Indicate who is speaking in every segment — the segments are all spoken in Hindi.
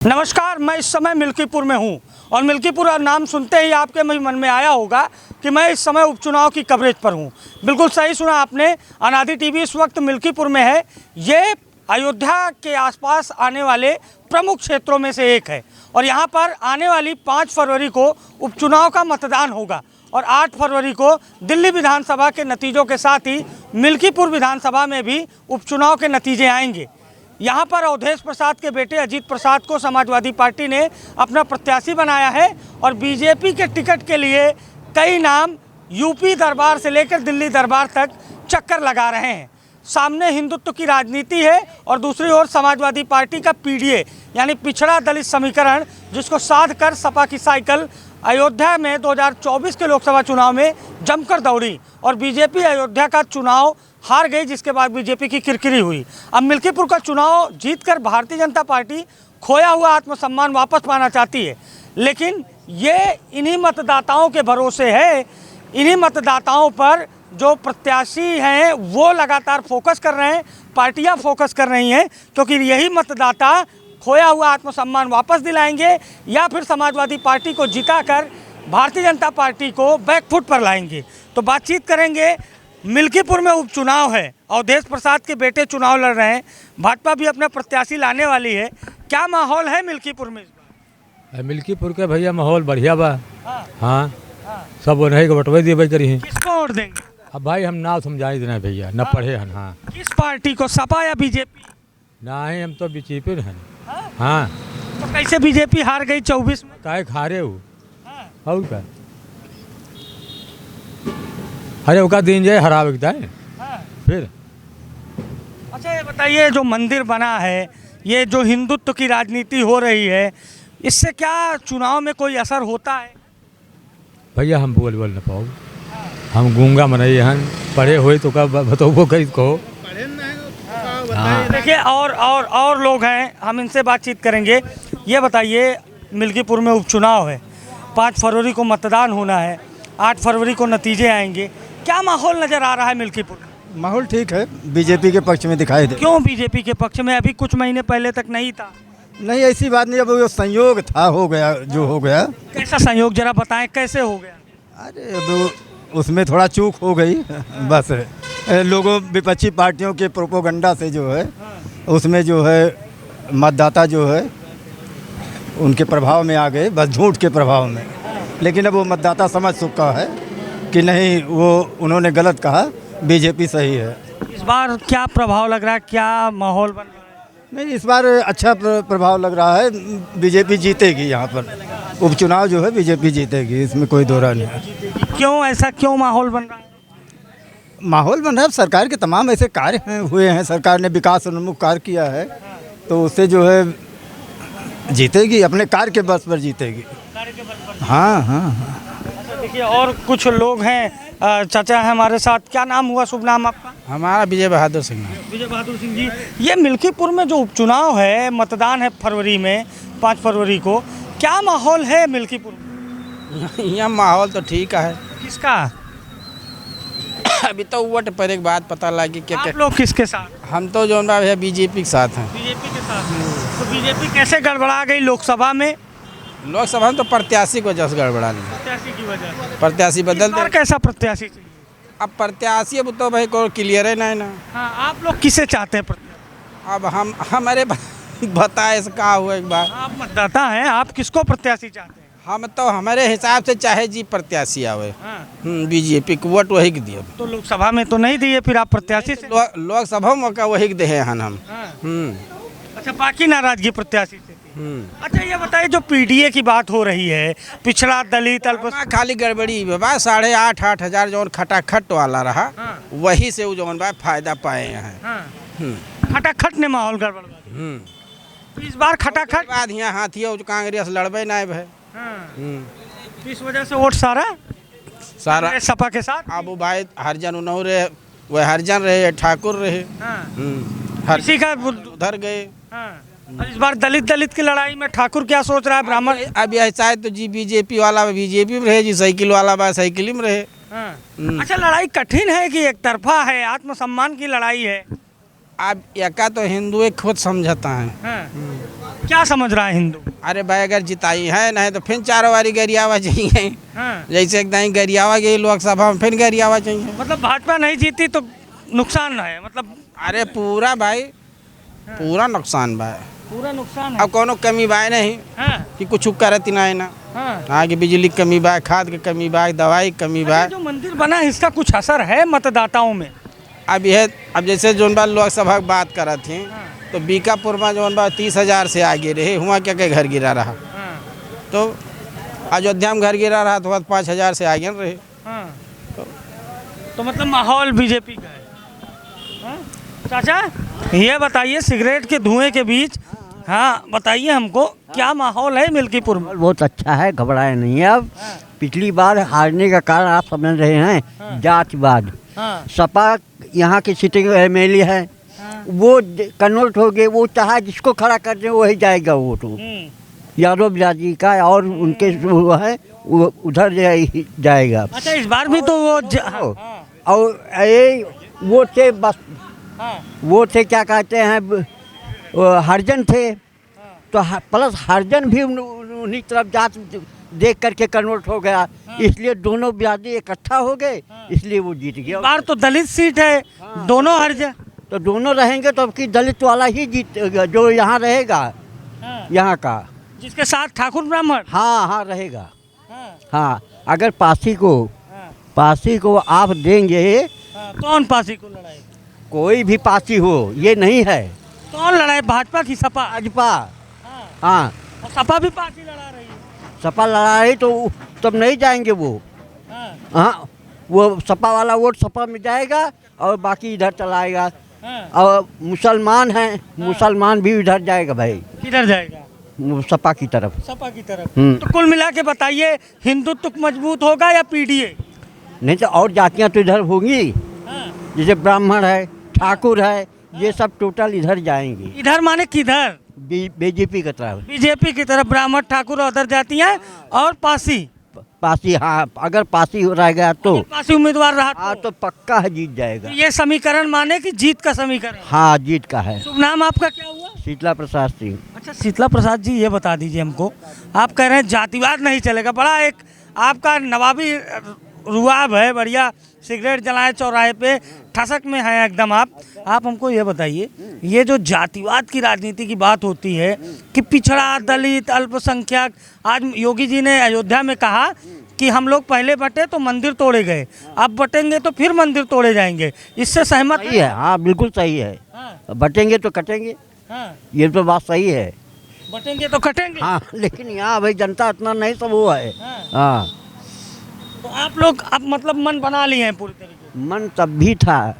Speaker 1: नमस्कार, मैं इस समय मिल्कीपुर में हूं और मिल्कीपुर नाम सुनते ही आपके मन में आया होगा कि मैं इस समय उपचुनाव की कवरेज पर हूं। बिल्कुल सही सुना आपने। अनादि टीवी इस वक्त मिल्कीपुर में है। ये अयोध्या के आसपास आने वाले प्रमुख क्षेत्रों में से एक है और यहां पर आने वाली 5 फरवरी को उपचुनाव का मतदान होगा और 8 फरवरी को दिल्ली विधानसभा के नतीजों के साथ ही मिल्कीपुर विधानसभा में भी उपचुनाव के नतीजे आएंगे। यहाँ पर अवधेश प्रसाद के बेटे अजीत प्रसाद को समाजवादी पार्टी ने अपना प्रत्याशी बनाया है और बीजेपी के टिकट के लिए कई नाम यूपी दरबार से लेकर दिल्ली दरबार तक चक्कर लगा रहे हैं। सामने हिंदुत्व की राजनीति है और दूसरी ओर समाजवादी पार्टी का पीडीए यानी पिछड़ा दलित समीकरण, जिसको साध कर सपा की साइकिल अयोध्या में 2024 के लोकसभा चुनाव में जमकर दौड़ी और बीजेपी अयोध्या का चुनाव हार गई, जिसके बाद बीजेपी की किरकिरी हुई। अब मिल्कीपुर का चुनाव जीतकर भारतीय जनता पार्टी खोया हुआ आत्मसम्मान वापस पाना चाहती है, लेकिन ये इन्हीं मतदाताओं के भरोसे है। इन्हीं मतदाताओं पर जो प्रत्याशी हैं वो लगातार फोकस कर रहे हैं, पार्टियां फोकस कर रही हैं, क्योंकि यही मतदाता खोया हुआ आत्मसम्मान वापस दिलाएंगे या फिर समाजवादी पार्टी को जिताकर भारतीय जनता पार्टी को बैकफुट पर लाएंगे। तो बातचीत करेंगे। मिल्कीपुर में उपचुनाव है, अवधेश प्रसाद के बेटे चुनाव लड़ रहे हैं, भाजपा भी अपना प्रत्याशी लाने वाली है। क्या माहौल है मिल्कीपुर में इस बार?
Speaker 2: मिल्कीपुर के भैया माहौल बढ़िया बा। हाँ,
Speaker 1: हाँ।
Speaker 2: सब उन्हें के बटवे दिए करी हैं।
Speaker 1: किसको वोट देंगे?
Speaker 2: अब भाई हम ना समझाई देना भैया, न पढ़े हन। हाँ,
Speaker 1: किस पार्टी को, सपा या बीजेपी?
Speaker 2: ना ही हम तो बीजेपी हैं। हाँ,
Speaker 1: तो कैसे बीजेपी हार गई 24 में?
Speaker 2: काहे खारे हो और का अरे ओका दिन जाए हरावे के है फिर।
Speaker 1: अच्छा ये बताइए, जो मंदिर बना है, ये जो हिंदुत्व की राजनीति हो रही है, इससे क्या चुनाव में कोई असर होता है?
Speaker 2: भैया हम बोल न पाओ, हम गूंगा मनई हन, पढ़े हुए तो का बताओ कही कहो।
Speaker 1: देखिए और लोग हैं, हम इनसे बातचीत करेंगे। ये बताइए, मिल्कीपुर में उपचुनाव है, 5 फरवरी को मतदान होना है, 8 फरवरी को नतीजे आएंगे। क्या माहौल नज़र आ रहा है मिल्कीपुर?
Speaker 3: माहौल ठीक है, बीजेपी के पक्ष में दिखाई दे।
Speaker 1: क्यों बीजेपी के पक्ष में? अभी कुछ महीने पहले तक नहीं था।
Speaker 3: नहीं, ऐसी बात नहीं, अब वो संयोग था, हो गया जो हो गया।
Speaker 1: कैसा संयोग, जरा बताएं कैसे हो गया?
Speaker 3: अरे अब उसमें थोड़ा चूक हो गई बस। लोगों विपक्षी पार्टियों के प्रोपोगंडा से जो है उसमें जो है मतदाता जो है उनके प्रभाव में आ गए, बस झूठ के प्रभाव में। लेकिन अब वो मतदाता समझ चुका है कि नहीं, वो उन्होंने गलत कहा, बीजेपी सही है।
Speaker 1: इस बार क्या प्रभाव लग रहा है, क्या माहौल बन रहा है?
Speaker 3: नहीं, इस बार अच्छा प्रभाव लग रहा है, बीजेपी जीतेगी। यहाँ पर उपचुनाव जो है बीजेपी जीतेगी, इसमें कोई दो राय नहीं है।
Speaker 1: क्यों ऐसा, क्यों माहौल बन रहा है?
Speaker 3: माहौल बन रहा है, सरकार के तमाम ऐसे कार्य हुए हैं, सरकार ने विकास उन्मुख कार्य किया है, तो उससे जो है जीतेगी, अपने कार्य के बस पर जीतेगी। हाँ हाँ हाँ।
Speaker 1: देखिए और कुछ लोग हैं, चाचा है हमारे साथ। क्या नाम हुआ, शुभ नाम आपका?
Speaker 4: हमारा विजय बहादुर सिंह।
Speaker 1: विजय बहादुर सिंह जी, ये मिल्कीपुर में जो उपचुनाव है, मतदान है फरवरी में, 5 फरवरी को, क्या माहौल है मिल्कीपुर में?
Speaker 4: यहाँ माहौल तो ठीक है।
Speaker 1: किसका?
Speaker 4: अभी तो वोट पर एक बात पता लगी कि
Speaker 1: आप लोग किसके साथ?
Speaker 4: हम तो जो है बीजेपी के साथ हैं।
Speaker 1: बीजेपी के साथ। तो बीजेपी कैसे गड़बड़ा गई लोकसभा में?
Speaker 4: लोकसभा में तो प्रत्याशी को जस गड़बड़ा नहीं,
Speaker 1: प्रत्याशी की वजह से।
Speaker 4: प्रत्याशी बदल दे।
Speaker 1: कैसा प्रत्याशी चाहिए?
Speaker 4: अब प्रत्याशी अब तो भाई को क्लियर है नहीं ना।
Speaker 1: हाँ, आप लोग किसे चाहते हैं प्रत्याशी?
Speaker 4: अब हम हमारे बताए इसका क्या हुआ एक बार।
Speaker 1: आप मतदाता हैं, आप किसको प्रत्याशी चाहते हैं?
Speaker 4: हम तो हमारे हिसाब से चाहे जी प्रत्याशी आवे।
Speaker 1: हाँ।
Speaker 4: बीजेपी को वोट वही के दिए।
Speaker 1: तो लोकसभा में तो नहीं दिए, फिर आप प्रत्याशी से?
Speaker 4: लोकसभा में का वही के दे हैं हम।
Speaker 1: हाँ। अच्छा, बाकी नाराजगी प्रत्याशी से थी। अच्छा ये बताइए, जो पीडीए की बात हो रही है, पिछड़ा दलित अल्पसंख्यक,
Speaker 4: खाली गड़बड़ी बाबा 8,500 8,000 जो खटाखट वाला रहा,
Speaker 1: हाँ।
Speaker 4: वही से जो फायदा पाए हैं।
Speaker 1: हाँ। खटाखट ने माहौल गड़बड़ कर दिया। तो इस बार खटाखट
Speaker 4: बाद यहाँ हाथी कांग्रेस लड़बे नहीं भाई।
Speaker 1: तो इस वजह से वोट सारा सपा के साथ।
Speaker 4: अब भाई हरिजन उन्हों रहे, वह हरिजन रहे, ठाकुर रहे,
Speaker 1: इसी का
Speaker 4: उधर गए।
Speaker 1: और इस बार दलित की लड़ाई में ठाकुर क्या सोच रहा है, ब्राह्मण?
Speaker 4: अब यह चाहे तो जी बीजेपी वाला बीजेपी में रहे, जी साइकिल वाला बा साइकिल में रहे।
Speaker 1: अच्छा, लड़ाई कठिन है कि एक तरफा है, आत्मसम्मान की लड़ाई है?
Speaker 4: अब एका तो हिंदू एक खुद समझता है।
Speaker 1: हाँ। क्या समझ रहा है हिंदू?
Speaker 4: अरे भाई अगर जिताई है नहीं तो फिर 4 बारी गरियावा चाहिए।
Speaker 1: हाँ।
Speaker 4: जैसे एकदम गरियावा गई लोकसभा में फिर गरियावा चाहिए।
Speaker 1: मतलब भाजपा नहीं जीती तो नुकसान है, मतलब
Speaker 4: अरे पूरा भाई पूरा नुकसान भाई।
Speaker 1: पूरा नुकसान है।
Speaker 4: अब कोनो कमी बाय नहीं
Speaker 1: हाँ।
Speaker 4: कि कुछ करती ना है ना।
Speaker 1: हाँ।
Speaker 4: हाँ कि बिजली की कमी बा, खाद की कमी बा, दवाई की कमी बा।
Speaker 1: जो मंदिर बना है इसका कुछ असर है मतदाताओं में?
Speaker 4: अब जैसे जोन बार लोकसभा की बात करा थी तो बीकापुर में जोन बार 30,000 से आगे रहे, हुआ क्या क्या घर गिरा रहा।
Speaker 1: हाँ।
Speaker 4: तो अयोध्या में घर गिरा रहा तो 5,000 से आगे रहे।
Speaker 1: हाँ। तो मतलब माहौल बीजेपी का है। हाँ? चाचा ये बताइए, सिगरेट के धुएं के बीच, हाँ बताइए हमको क्या माहौल है मिल्कीपुर में?
Speaker 5: बहुत अच्छा है, घबराए नहीं है। अब पिछली बार हारने का कारण आप समझ रहे हैं, जातिवाद।
Speaker 1: हाँ।
Speaker 5: सपा यहाँ की सिटिंग MLA है, वो कन्वर्ट हो गए, वो चाहा जिसको खड़ा कर दे वही जाएगा वोट। यादव बिरादरी का और उनके जो है वो उधर जाएगा।
Speaker 1: अच्छा इस बार भी तो वो
Speaker 5: और ये वो थे बस, वो थे क्या कहते हैं, हरिजन थे, तो प्लस हरिजन भी उन्हीं तरफ जात देख करके कन्वर्ट हो गया, इसलिए दोनों बिरादरी इकट्ठा हो गए, इसलिए वो जीत गया।
Speaker 1: बार तो दलित सीट है, दोनों हरिजन,
Speaker 5: तो दोनों रहेंगे तो अब की दलित वाला ही जीत, जो यहाँ रहेगा यहाँ का,
Speaker 1: जिसके साथ ठाकुर ब्राह्मण।
Speaker 5: हाँ हाँ रहेगा। हाँ अगर पासी को आप देंगे,
Speaker 1: कौन पासी को लड़ाई?
Speaker 5: कोई भी पासी हो, ये नहीं है
Speaker 1: कौन लड़ाई, भाजपा की सपा?
Speaker 5: भाजपा। हाँ
Speaker 1: और सपा भी पासी लड़ा रही है।
Speaker 5: सपा लड़ा रही तो तब नहीं जाएंगे वो। हाँ वो सपा वाला वोट सपा में जाएगा और बाकी इधर चलाएगा। और मुसलमान हैं, मुसलमान भी इधर जाएगा भाई।
Speaker 1: किधर जाएगा?
Speaker 5: सपा की तरफ।
Speaker 1: सपा की तरफ। तो कुल मिला के बताइए, हिंदुत्व मजबूत होगा या पीडीए?
Speaker 5: नहीं तो और जातियाँ तो इधर होंगी, जैसे ब्राह्मण है, ठाकुर है, ये सब टोटल इधर जाएंगे।
Speaker 1: इधर माने किधर?
Speaker 5: बीजेपी की तरफ।
Speaker 1: बीजेपी की तरफ ब्राह्मण ठाकुर उधर जाती हैं और पासी।
Speaker 5: पासी, हाँ अगर पासी हो रहेगा तो
Speaker 1: पासी उम्मीदवार रहा
Speaker 5: हाँ तो पक्का है जीत जाएगा।
Speaker 1: ये समीकरण माने कि जीत का समीकरण?
Speaker 5: हाँ जीत का है।
Speaker 1: शुभ नाम आपका क्या हुआ?
Speaker 5: शीतला प्रसाद सिंह।
Speaker 1: अच्छा शीतला प्रसाद जी, ये बता दीजिए हमको, आप कह रहे हैं जातिवाद नहीं चलेगा, बड़ा एक आपका नवाबी रुआब है, बढ़िया सिगरेट जलाए चौराहे पे, ठसक में है एकदम आप हमको ये बताइए, ये जो जातिवाद की राजनीति की बात होती है कि पिछड़ा, दलित, अल्पसंख्यक, आज योगी जी ने अयोध्या में कहा कि हम लोग पहले बटे तो मंदिर तोड़े गए, अब बटेंगे तो फिर मंदिर तोड़े जाएंगे, इससे सहमत
Speaker 5: सही है? हाँ बिल्कुल सही है। बटेंगे तो कटेंगे, ये तो बात सही है।
Speaker 1: बटेंगे तो कटेंगे।
Speaker 5: हाँ लेकिन यहाँ भाई जनता इतना नहीं सब वो है। हाँ
Speaker 1: तो आप लोग अब मतलब मन बना लिए हैं पूरी तरीके से?
Speaker 5: मन तब भी था,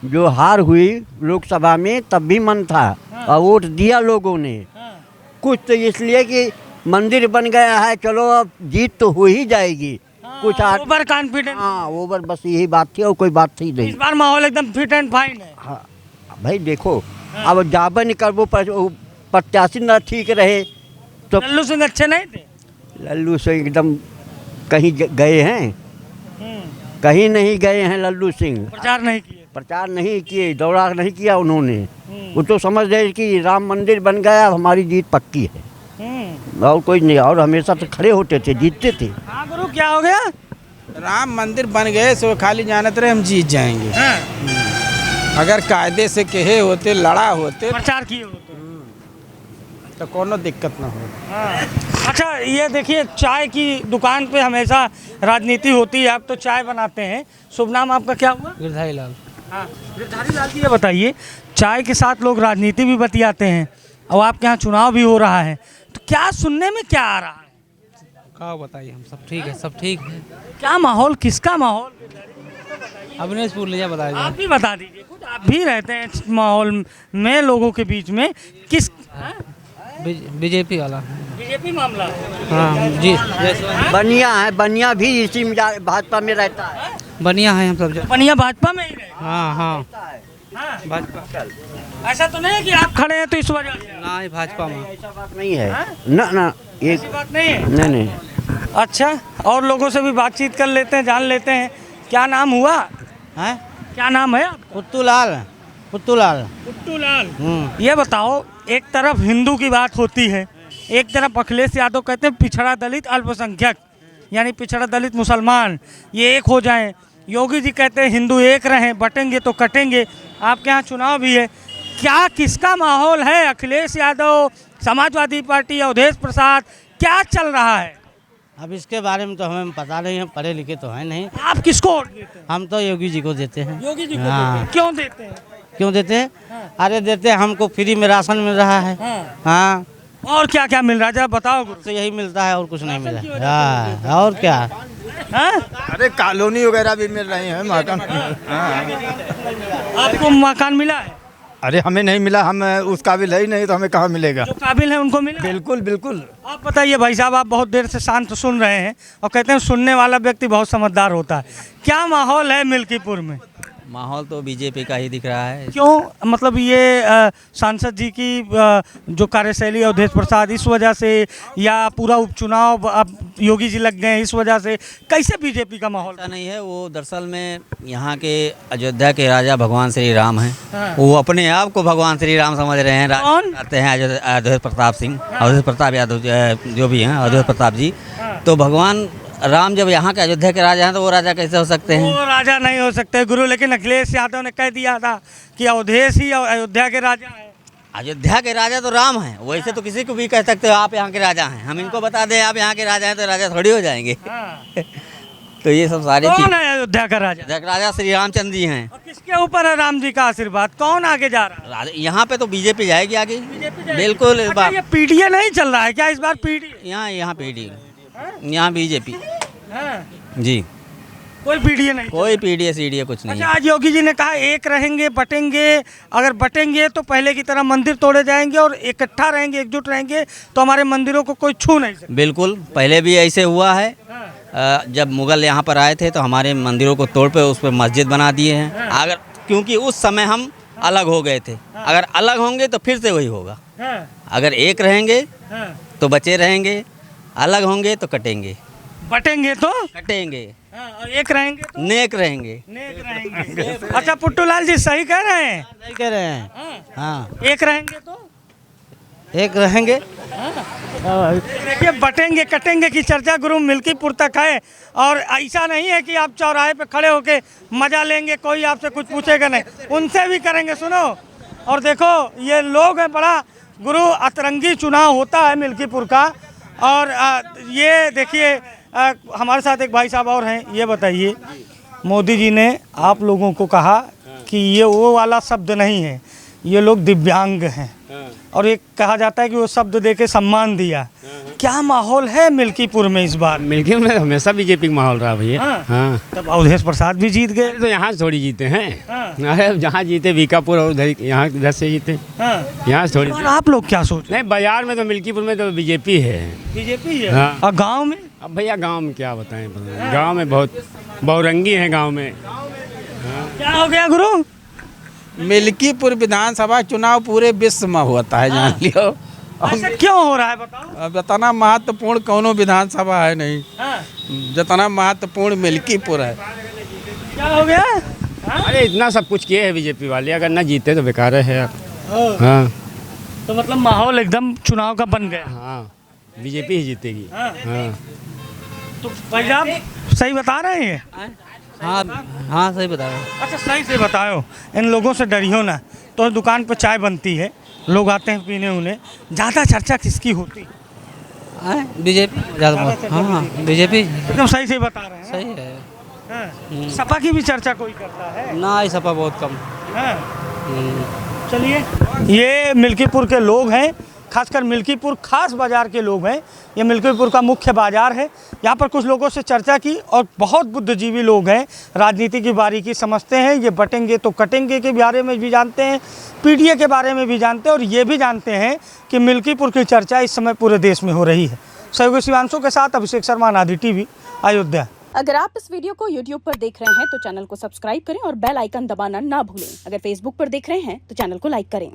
Speaker 5: जो हार हुई लोकसभा में तब भी मन था, और वोट दिया लोगों ने। कुछ तो इसलिए कि मंदिर बन गया है, चलो अब जीत तो हो ही जाएगी। कुछ
Speaker 1: ओवर कॉन्फिडेंस।
Speaker 5: हाँ ओवर, बस यही बात थी और कोई बात थी नहीं।
Speaker 1: इस बार माहौल एकदम फिट एंड फाइन है।
Speaker 5: हाँ भाई देखो, अब जाबा निकल वो प्रत्याशी न ठीक रहे तो।
Speaker 1: लल्लू सिंह अच्छे नहीं थे?
Speaker 5: लल्लू सिंह एकदम कहीं गए हैं, कहीं नहीं गए हैं। लल्लू सिंह प्रचार नहीं किए, दौरा नहीं किया उन्होंने। वो तो समझ रहे कि राम मंदिर बन गया, हमारी जीत पक्की है, और कोई नहीं। और हमेशा तो खड़े होते थे, जीतते थे।
Speaker 1: हाँ गुरु क्या हो गया?
Speaker 4: राम मंदिर बन गए सो खाली जानत रहे हम जीत जाएंगे। अगर कायदे से कहे होते, लड़ा होते,
Speaker 1: प्रचार किए होते
Speaker 4: तो कोनो दिक्कत ना हो।
Speaker 1: अच्छा ये देखिए, चाय की दुकान पे हमेशा राजनीति होती है, आप तो चाय बनाते हैं। शुभ नाम आपका क्या हुआ?
Speaker 4: गिरधारी लाल।
Speaker 1: हाँ गिरधारी लाल जी, ये बताइए, चाय के साथ लोग राजनीति भी बतियाते हैं और आपके यहाँ चुनाव भी हो रहा है, तो क्या सुनने में क्या आ रहा है?
Speaker 6: क्या बताइए, हम सब ठीक है, सब ठीक है।
Speaker 1: क्या माहौल, किसका माहौल?
Speaker 6: अविनेश पूर्णिया बताइए।
Speaker 1: आप भी बता दीजिए, खुद आप भी रहते हैं इस माहौल में, लोगों के बीच में। किस?
Speaker 6: बीजेपी वाला।
Speaker 1: बीजेपी मामला?
Speaker 6: हाँ जी।
Speaker 5: बनिया है, बनिया भी इसी में भाजपा में रहता है।
Speaker 6: बनिया है हम सब।
Speaker 1: बनिया भाजपा में ही रहे?
Speaker 6: हाँ हाँ भाजपा।
Speaker 1: ऐसा तो नहीं है कि आप खड़े हैं तो इस वजह से?
Speaker 6: ना भाजपा में
Speaker 5: ऐसा बात नहीं है। ना
Speaker 1: ऐसी बात नहीं है।
Speaker 5: नहीं।
Speaker 1: अच्छा, और लोगों से भी बातचीत कर लेते हैं, जान लेते हैं। क्या नाम हुआ?
Speaker 4: हैं?
Speaker 1: क्या नाम है?
Speaker 4: कुत्तू लाल।
Speaker 6: पुत्तूलाल।
Speaker 1: ये बताओ, एक तरफ हिंदू की बात होती है, एक तरफ अखिलेश यादव कहते हैं पिछड़ा दलित अल्पसंख्यक, यानी पिछड़ा दलित मुसलमान ये एक हो जाएं। योगी जी कहते हैं हिंदू एक रहें, बटेंगे तो कटेंगे। आपके यहाँ चुनाव भी है, क्या किसका माहौल है? अखिलेश यादव, समाजवादी पार्टी, अवधेश प्रसाद, क्या चल रहा है?
Speaker 6: अब इसके बारे में तो हमें पता नहीं, हम पढ़े लिखे तो हैं नहीं।
Speaker 1: आप किसको वोट देते हैं?
Speaker 6: हम तो योगी जी को देते हैं।
Speaker 1: योगी जी को
Speaker 6: हाँ।
Speaker 1: देते हैं। क्यों देते हैं?
Speaker 6: क्यों देते हैं? अरे देते हैं, हमको फ्री में राशन मिल रहा है। हाँ,
Speaker 1: और क्या क्या मिल रहा है, जरा बताओ गुरु।
Speaker 6: तो यही मिलता है और कुछ नहीं मिल रहा है। हाँ, और क्या?
Speaker 1: हाँ?
Speaker 3: अरे कॉलोनी वगैरह भी मिल रही है, मकान।
Speaker 1: आपको मकान मिला है?
Speaker 3: अरे हमें नहीं मिला, हम उस काबिल है ही नहीं, तो हमें कहाँ मिलेगा।
Speaker 1: जो काबिल है उनको मिला?
Speaker 3: बिल्कुल बिल्कुल।
Speaker 1: आप बताइए भाई साहब, आप बहुत देर से शांत सुन रहे हैं और कहते हैं सुनने वाला व्यक्ति बहुत समझदार होता है। क्या माहौल है मिल्कीपुर में?
Speaker 7: माहौल तो बीजेपी का ही दिख रहा है।
Speaker 1: क्यों? मतलब ये सांसद जी की जो कार्यशैली अवधेश प्रसाद, इस वजह से, या पूरा उपचुनाव अब योगी जी लग गए इस वजह से, कैसे बीजेपी का माहौल?
Speaker 7: ऐसा नहीं है, वो दरअसल में यहाँ के अयोध्या के राजा भगवान श्री राम हैं।
Speaker 1: हाँ।
Speaker 7: वो अपने आप को भगवान श्री राम समझ रहे हैं।
Speaker 1: कौन?
Speaker 7: आते हैं अवधेश प्रताप सिंह, अवधेश प्रताप यादव जो भी हैं, अवधेश प्रताप जी। तो भगवान राम जब यहाँ के अयोध्या के राजा हैं तो वो राजा कैसे हो सकते हैं?
Speaker 1: वो राजा नहीं हो सकते गुरु, लेकिन अखिलेश यादव ने कह दिया था कि अवधेश ही अयोध्या के राजा है।
Speaker 7: अयोध्या के राजा तो राम हैं, वैसे तो किसी को भी कह सकते हो आप यहाँ के राजा हैं। हम इनको बता दें आप यहाँ के राजा हैं तो राजा थोड़ी हो जाएंगे। तो ये सब सारी
Speaker 1: कौन
Speaker 7: चीज।
Speaker 1: है अयोध्या का राजा?
Speaker 7: राजा श्री रामचंद्र जी हैं।
Speaker 1: और किसके ऊपर है राम जी का आशीर्वाद? कौन आगे जा रहा है?
Speaker 7: यहाँ पे तो बीजेपी जाएगी आगे।
Speaker 1: जाएगी।
Speaker 7: बिल्कुल इस
Speaker 1: अच्छा,
Speaker 7: बार
Speaker 1: ये पीडीए नहीं चल रहा है क्या इस बार? पीडीए
Speaker 7: यहाँ पीडी, यहाँ बीजेपी जी,
Speaker 1: कोई पीडीए नहीं।
Speaker 7: कोई पीडीए सीडीए कुछ नहीं
Speaker 1: अच्छा,
Speaker 7: है।
Speaker 1: आज योगी जी ने कहा एक रहेंगे बटेंगे, अगर बटेंगे तो पहले की तरह मंदिर तोड़े जाएंगे और इकट्ठा रहेंगे, एकजुट रहेंगे तो हमारे मंदिरों को कोई छू नहीं सकता।
Speaker 7: बिल्कुल, पहले भी ऐसे हुआ है। जब मुगल यहाँ पर आए थे तो हमारे मंदिरों को तोड़ पे उस पर मस्जिद बना दिए हैं। अगर क्योंकि उस समय हम अलग हो गए थे, अगर अलग होंगे तो फिर से वही होगा। अगर एक रहेंगे तो बचे रहेंगे, अलग होंगे तो कटेंगे,
Speaker 1: बटेंगे तो
Speaker 7: कटेंगे,
Speaker 1: और एक रहेंगे तो
Speaker 7: नेक रहेंगे।
Speaker 1: नेक रहेंगे। अच्छा, पुट्टूलाल जी सही कह रहे हैं।
Speaker 6: नहीं कह रहे हैं। हाँ,
Speaker 1: एक रहेंगे तो
Speaker 6: एक रहेंगे।
Speaker 1: देखिए, बटेंगे कटेंगे की चर्चा गुरु मिल्कीपुर तक है, और ऐसा नहीं है कि आप चौराहे पे खड़े होके मजा लेंगे, कोई आपसे कुछ पूछेगा नहीं, उनसे भी करेंगे। सुनो और देखो, ये लोग हैं, बड़ा गुरु अतरंगी चुनाव होता है मिल्कीपुर का। और ये देखिए, हमारे साथ एक भाई साहब और हैं। ये बताइए, मोदी जी ने आप लोगों को कहा कि ये वो वाला शब्द नहीं है, ये लोग दिव्यांग हैं, और ये कहा जाता है कि वो शब्द दे के सम्मान दिया। क्या माहौल है मिल्कीपुर में इस बार?
Speaker 8: मिल्की में हमेशा बीजेपी का माहौल रहा भैया। हाँ।
Speaker 1: तब अवधेश प्रसाद भी जीत गए।
Speaker 8: तो यहाँ से थोड़ी जीते हैं। अरे जहाँ जीते बीकापुर और यहाँ इधर से जीते, यहाँ से थोड़ी।
Speaker 1: और आप लोग क्या सोच?
Speaker 8: नहीं, बाजार में तो मिल्कीपुर में तो बीजेपी है।
Speaker 1: बीजेपी है।
Speaker 8: हाँ।
Speaker 1: और गांव में?
Speaker 8: अब भैया गांव में क्या बताएं, गांव में बहुत बहुरंगी है गांव में।
Speaker 1: क्या हो गया गुरु?
Speaker 4: मिल्कीपुर विधानसभा चुनाव पूरे विश्व में होता है, जान लियो।
Speaker 1: ऐसा क्यों हो रहा है बताओ?
Speaker 4: अब जितना महत्वपूर्ण कोनो विधानसभा है नहीं, जितना महत्वपूर्ण मिल्कीपुर है।
Speaker 1: क्या हो गया?
Speaker 8: अरे इतना सब कुछ किए हैं बीजेपी वाले, अगर ना जीते तो बेकार है यार। हाँ,
Speaker 1: तो मतलब माहौल एकदम चुनाव का बन गया।
Speaker 8: हाँ, बीजेपी ही जीतेगी। हाँ।
Speaker 1: तो भाई साहब सही बता रहे हैं?
Speaker 6: हाँ हाँ, सही बता रहे हैं।
Speaker 1: अच्छा, सही से बताओ, इन लोगों से डरियो ना। तो दुकान पर चाय बनती है, लोग आते हैं पीने, उन्हें ज़्यादा चर्चा किसकी होती?
Speaker 6: बीजेपी ज़्यादा। हाँ, बीजेपी
Speaker 1: एकदम सही से बता रहे हैं।
Speaker 6: सही है।
Speaker 1: हाँ। सपा की भी चर्चा कोई करता है?
Speaker 6: ना, इस सपा बहुत कम।
Speaker 1: हाँ। चलिए, ये मिल्कीपुर के लोग हैं, खासकर मिल्कीपुर खास बाज़ार के लोग हैं। ये मिल्कीपुर का मुख्य बाज़ार है। यहाँ पर कुछ लोगों से चर्चा की, और बहुत बुद्धिजीवी लोग हैं, राजनीति की बारीकी समझते हैं। ये बटेंगे तो कटेंगे के बारे में भी जानते हैं, पीडीए के बारे में भी जानते हैं, और ये भी जानते हैं कि मिल्कीपुर की चर्चा इस समय पूरे देश में हो रही है। सहयोगी शिवांशु के साथ अभिषेक शर्मा, अनादि टीवी, अयोध्या।
Speaker 9: अगर आप इस वीडियो को YouTube पर देख रहे हैं तो चैनल को सब्सक्राइब करें और बेल आइकन दबाना ना भूलें। अगर Facebook पर देख रहे हैं तो चैनल को लाइक करें।